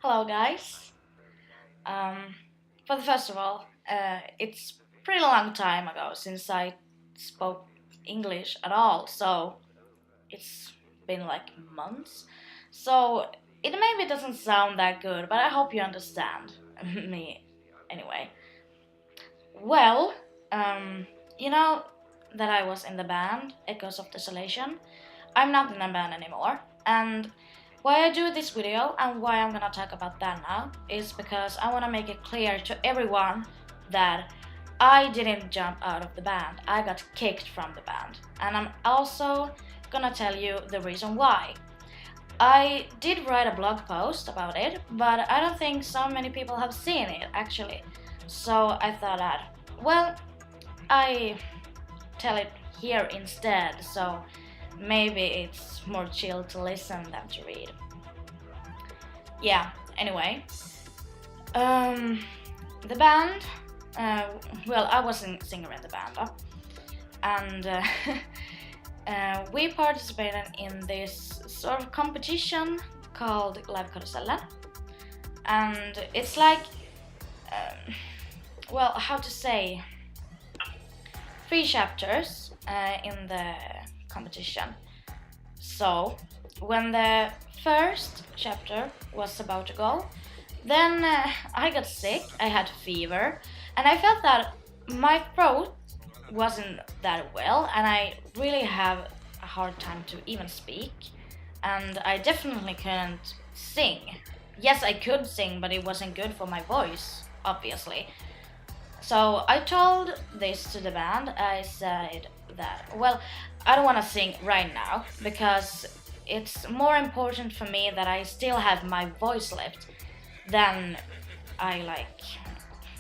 Hello, guys. For the first of all, it's pretty long time ago since I spoke English at all, so it's been like months. So it maybe doesn't sound that good, but I hope you understand me anyway. Well, you know that I was in the band Echoes of Desolation. I'm not in the band anymore, and why I do this video and why I'm gonna talk about that now is because I wanna make it clear to everyone that I didn't jump out of the band. I got kicked from the band, and I'm also gonna tell you the reason why. I did write a blog post about it, but I don't think so many people have seen it actually. So I thought that, well, I tell it here instead, so maybe it's more chill to listen than to read. Yeah, anyway. The band, well, I was a singer in the band, and we participated in this sort of competition called Live Karusellen, and it's like, well, how to say, 3 chapters in the competition. So, when the first chapter was about to go, then I got sick, I had fever, and I felt that my throat wasn't that well, and I really have a hard time to even speak, and I definitely couldn't sing. Yes, I could sing, but it wasn't good for my voice, obviously. So I told this to the band. I said that, well, I don't want to sing right now because it's more important for me that I still have my voice left than I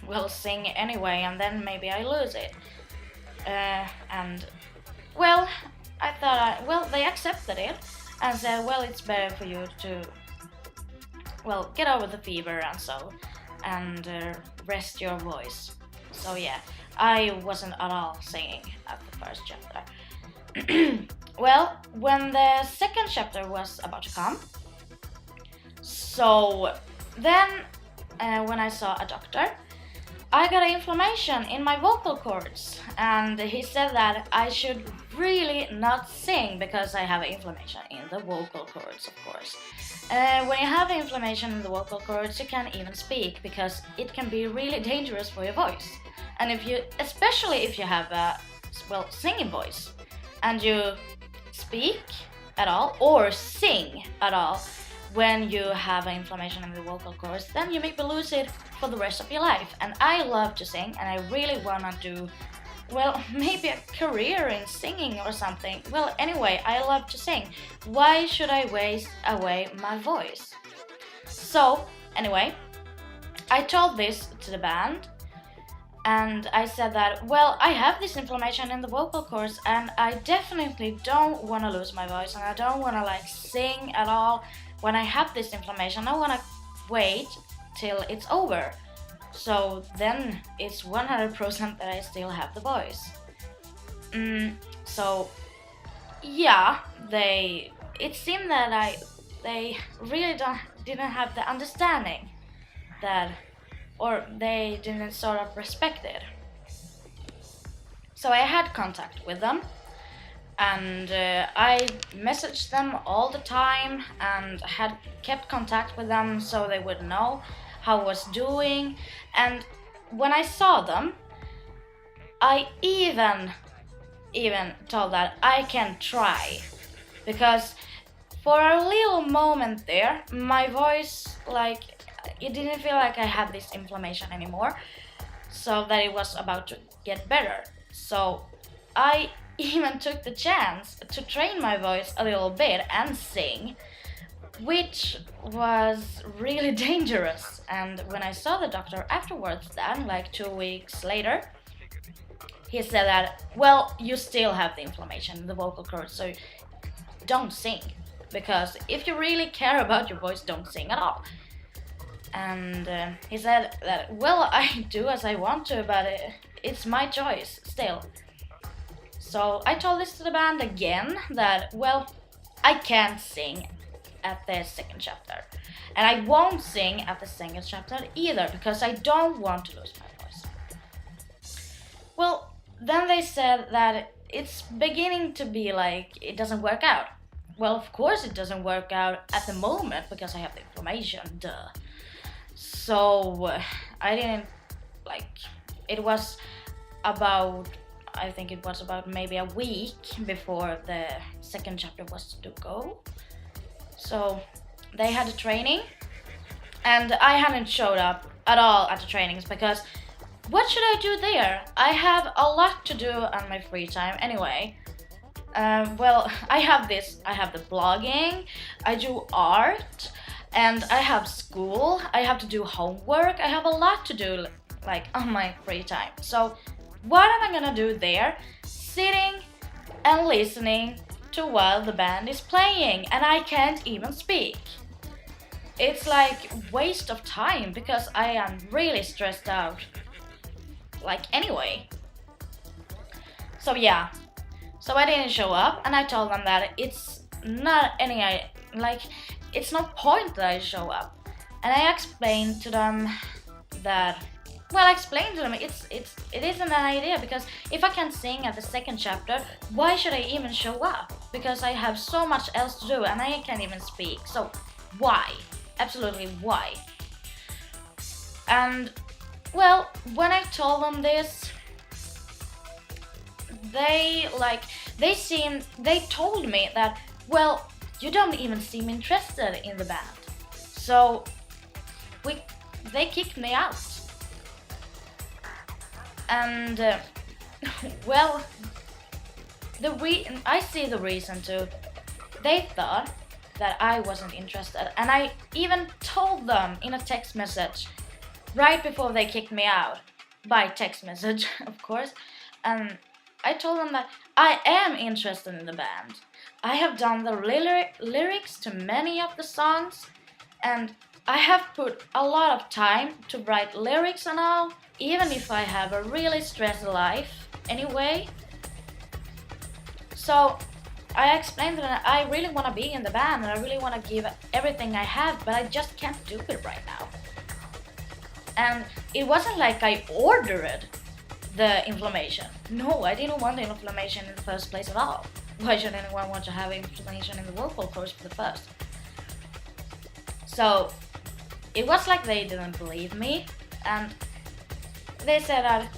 will sing anyway and then maybe I lose it. And well, I thought, well, they accepted it and said, well, it's better for you to, well, get over the fever and so, and rest your voice. So yeah, I wasn't at all singing at the first chapter. Well, when the second chapter was about to come, so then when I saw a doctor, I got an inflammation in my vocal cords, and he said that I should really not sing because I have inflammation in the vocal cords, of course. When you have inflammation in the vocal cords, you can't even speak because it can be really dangerous for your voice. And especially if you have a, well, singing voice, and you speak at all or sing at all when you have an inflammation in the vocal cords, then you maybe lose it for the rest of your life. And I love to sing, and I really wanna do, well, maybe a career in singing or something. Well, anyway, I love to sing. Why should I waste away my voice? So, anyway, I told this to the band, and I said that, well, I have this inflammation in the vocal cords, and I definitely don't want to lose my voice, and I don't want to sing at all when I have this inflammation. I want to wait till it's over, so then it's 100% that I still have the voice. So yeah, it seemed that they really didn't have the understanding that, or they didn't sort of respect it. So I had contact with them, and I messaged them all the time and had kept contact with them so they would know how I was doing. And when I saw them, I even told that I can try, because for a little moment there my voice, it didn't feel like I had this inflammation anymore, so that it was about to get better. So I even took the chance to train my voice a little bit and sing, which was really dangerous. And when I saw the doctor afterwards, then 2 weeks later, he said that, well, you still have the inflammation in the vocal cords, so don't sing, because if you really care about your voice, don't sing at all. And he said that, well, I do as I want to, but it's my choice still. So I told this to the band again that, well, I can't sing at the second chapter. And I won't sing at the second chapter either, because I don't want to lose my voice. Well, then they said that it's beginning to be like it doesn't work out. Well, of course it doesn't work out at the moment because I have the information, duh. So I didn't it was about, I think it was about maybe a week before the second chapter was to go. So they had a training and I hadn't showed up at all at the trainings because what should I do there? I have a lot to do on my free time anyway. Well, I have the blogging, I do art, and I have school, I have to do homework, I have a lot to do on my free time. So what am I gonna do there? Sitting and listening to while the band is playing and I can't even speak. It's like waste of time because I am really stressed out. Anyway. So yeah. So I didn't show up and I told them that it's not it's no point that I show up. And I explained to them that it isn't an idea because if I can't sing at the second chapter, why should I even show up? Because I have so much else to do and I can't even speak. So why? Absolutely why? And well, when I told them this, they told me that, well, you don't even seem interested in the band. So they kicked me out. And well, I see the reason too. They thought that I wasn't interested, and I even told them in a text message right before they kicked me out, by text message, of course. And I told them that I am interested in the band. I have done the lyrics to many of the songs, and I have put a lot of time to write lyrics and all, even if I have a really stressed life anyway. So I explained to them that I really want to be in the band and I really want to give everything I have, but I just can't do it right now. And it wasn't like I ordered the inflammation. No, I didn't want the inflammation in the first place at all. Why should anyone want to have inflammation in the vocal cords for the first? So it was like they didn't believe me, and they said that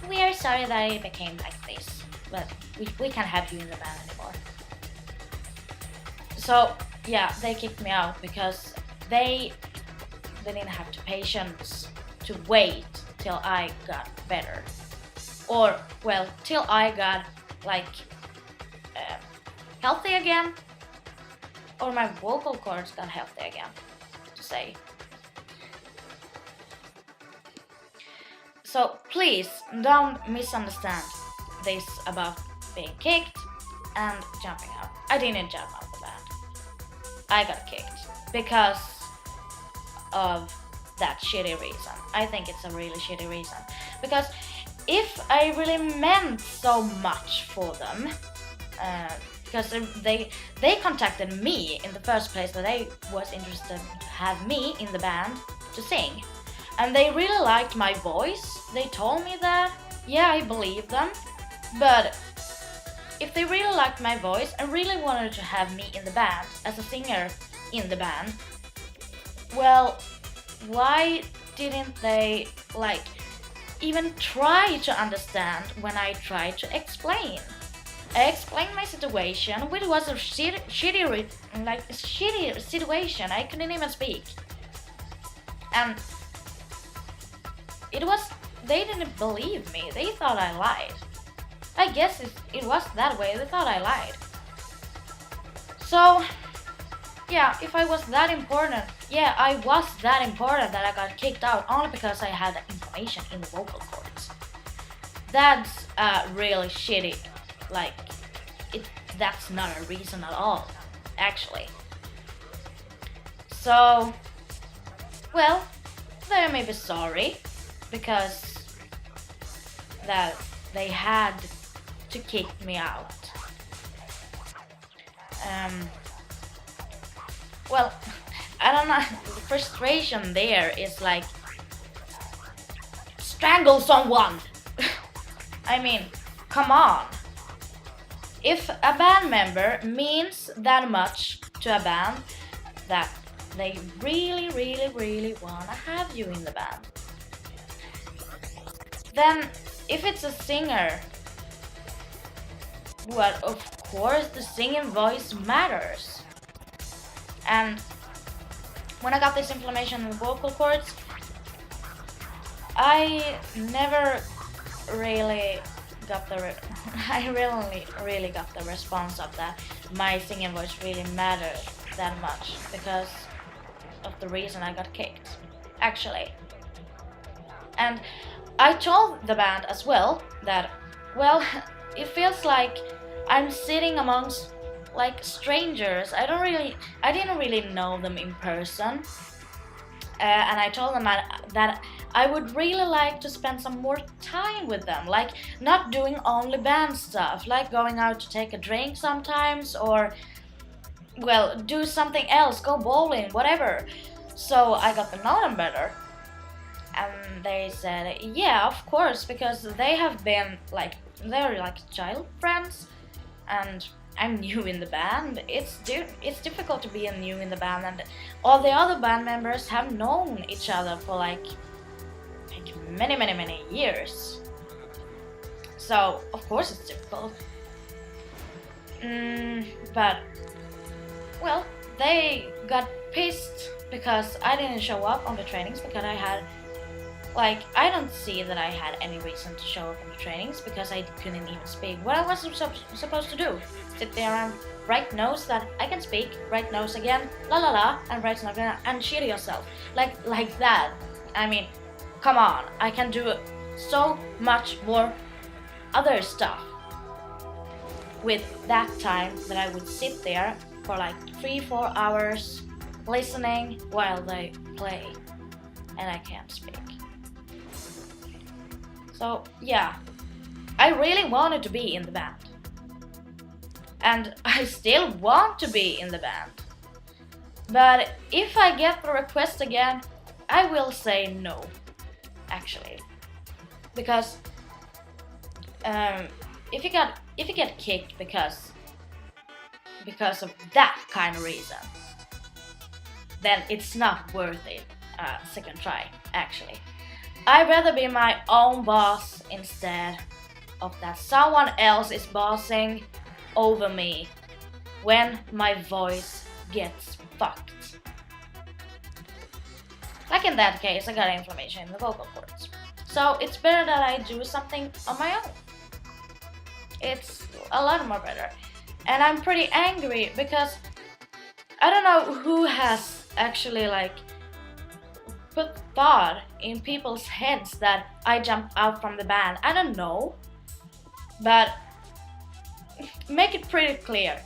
we are sorry that it became like this, but we can't have you in the band anymore. So yeah, they kicked me out because they didn't have the patience to wait till I got better, or well, till I got healthy again, or my vocal cords got healthy again, to say. So please don't misunderstand this about being kicked and jumping out. I didn't jump out of the band. I got kicked because of that shitty reason. I think it's a really shitty reason. Because if I really meant so much for them, because they contacted me in the first place, that they was interested to have me in the band to sing. And they really liked my voice. They told me that. Yeah, I believe them. But if they really liked my voice and really wanted to have me in the band as a singer in the band, well, why didn't they even try to understand when I tried to explain? I explained my situation, which was a shitty situation. I couldn't even speak. And they didn't believe me. They thought I lied. I guess it was that way. They thought I lied. So, yeah, if I was that important, yeah, I was that important that I got kicked out only because I had inflammation in the vocal cords. That's really shitty. That's not a reason at all, actually. So, well, they may be sorry because that they had to kick me out. well, I don't know. The frustration there is like strangle someone. I mean, come on. If a band member means that much to a band that they really, really, really wanna have you in the band, then if it's a singer, well, of course the singing voice matters. And when I got this inflammation in the vocal cords, I never really got the I really got the response of that my singing voice really mattered that much, because of the reason I got kicked, actually. And I told the band as well that, well, it feels like I'm sitting amongst like strangers. I didn't really know them in person. And I told them that I would really like to spend some more time with them, like not doing only band stuff, like going out to take a drink sometimes, or, well, do something else, go bowling, whatever. So I got to know them better. And they said, yeah, of course, because they're like child friends, and I'm new in the band. It's difficult to be new in the band, and all the other band members have known each other for like many years. So of course it's difficult. But well, they got pissed because I didn't show up on the trainings, because I don't see that I had any reason to show up on the trainings, because I couldn't even speak. What I was supposed to do? Sit there and write notes that I can speak, write notes again, la la la, and write notes again, and shit yourself. Like that. I mean, come on, I can do so much more other stuff with that time that I would sit there for like 3-4 hours listening while they play, and I can't speak. So yeah, I really wanted to be in the band, and I still want to be in the band. But if I get the request again, I will say no, actually, because if you get kicked because of that kind of reason, then it's not worth it. Second try, actually. I'd rather be my own boss instead of that someone else is bossing over me when my voice gets fucked. Like in that case, I got inflammation in the vocal cords. So it's better that I do something on my own. It's a lot more better. And I'm pretty angry because I don't know who has actually put thought in people's heads that I jumped out from the band. I don't know, but make it pretty clear.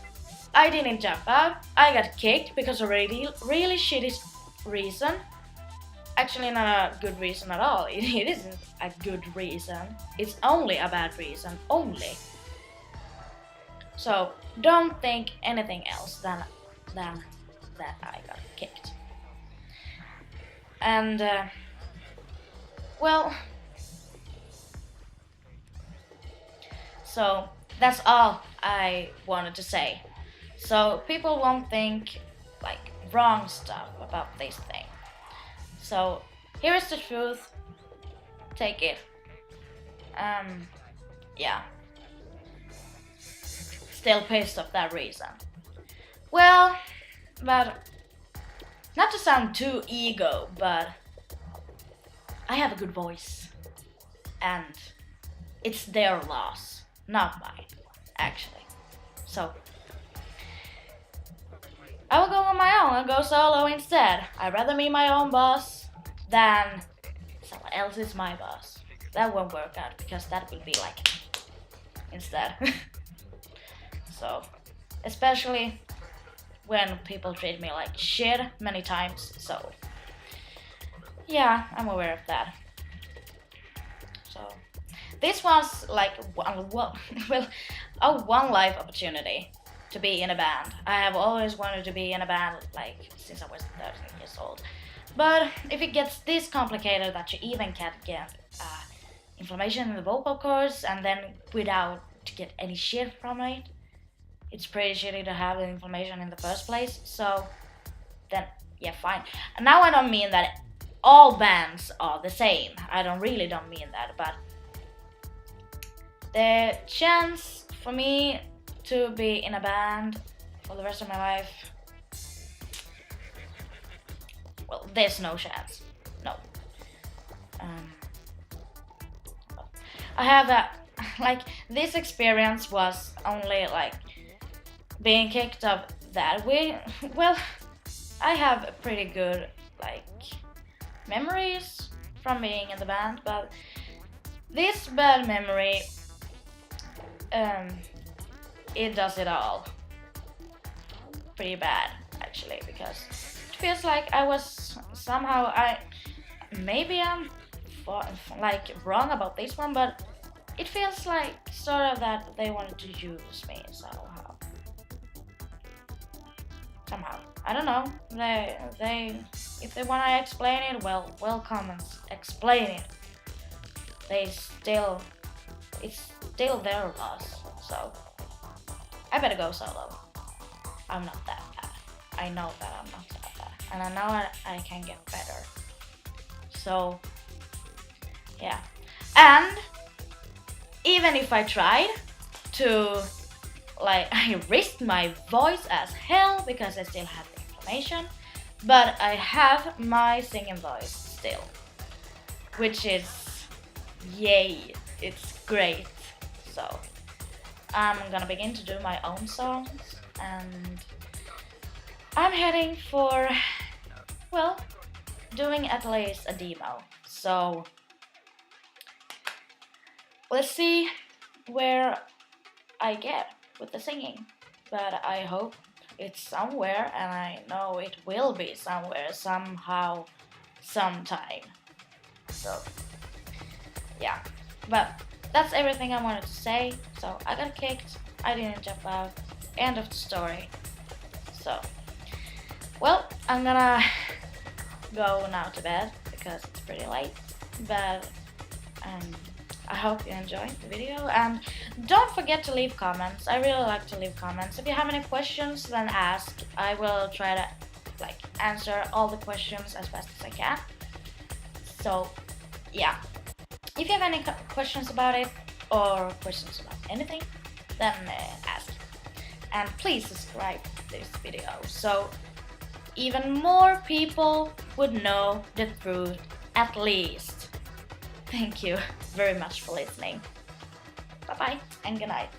I didn't jump out. I got kicked because of a really shitty reason. Actually, not a good reason at all. It isn't a good reason. It's only a bad reason, only. So don't think anything else than that I got kicked. And well, so that's all I wanted to say. So people won't think wrong stuff about this thing. So here is the truth. Take it. Yeah. Still pissed off that reason. Well, but not to sound too ego, but I have a good voice, and it's their loss, not mine, actually. So I will go on my own and go solo instead. I'd rather be my own boss than someone else is my boss. That won't work out because that will be instead. So, especially when people treat me like shit many times. So, yeah, I'm aware of that. So, this was a one life opportunity. to be in a band. I have always wanted to be in a band like since I was 13 years old. But if it gets this complicated that you even can't get inflammation in the vocal cords and then without to get any shit from it, it's pretty shitty to have the inflammation in the first place. So then yeah, fine. And now I don't mean that all bands are the same. I don't mean that, but the chance for me to be in a band for the rest of my life, well, there's no chance. No. I have a like this experience was only like being kicked off that way. Well, I have pretty good like memories from being in the band, but this bad memory, it does it all pretty bad actually, because it feels like I was somehow maybe I'm like wrong about this one, but it feels like sort of that they wanted to use me somehow. I don't know. They if they want to explain it, well, welcome and explain it. It's still their loss. So I better go solo. I'm not that bad. I know that I'm not that bad, and I know I can get better. So yeah, and even if I tried to like I risked my voice as hell because I still have the inflammation, but I have my singing voice still, which is yay, it's great. So I'm gonna begin to do my own songs, and I'm heading for, well, doing at least a demo. So let's see where I get with the singing, but I hope it's somewhere, and I know it will be somewhere, somehow, sometime. So yeah, but that's everything I wanted to say. So I got kicked, I didn't jump out, end of the story. So well, I'm gonna go now to bed because it's pretty late, but I hope you enjoyed the video, and don't forget to leave comments. I really like to leave comments. If you have any questions, then ask. I will try to like answer all the questions as fast as I can. So yeah, if you have any questions about it or questions about anything, then ask. And please subscribe to this video so even more people would know the truth at least. Thank you very much for listening. Bye bye and good night.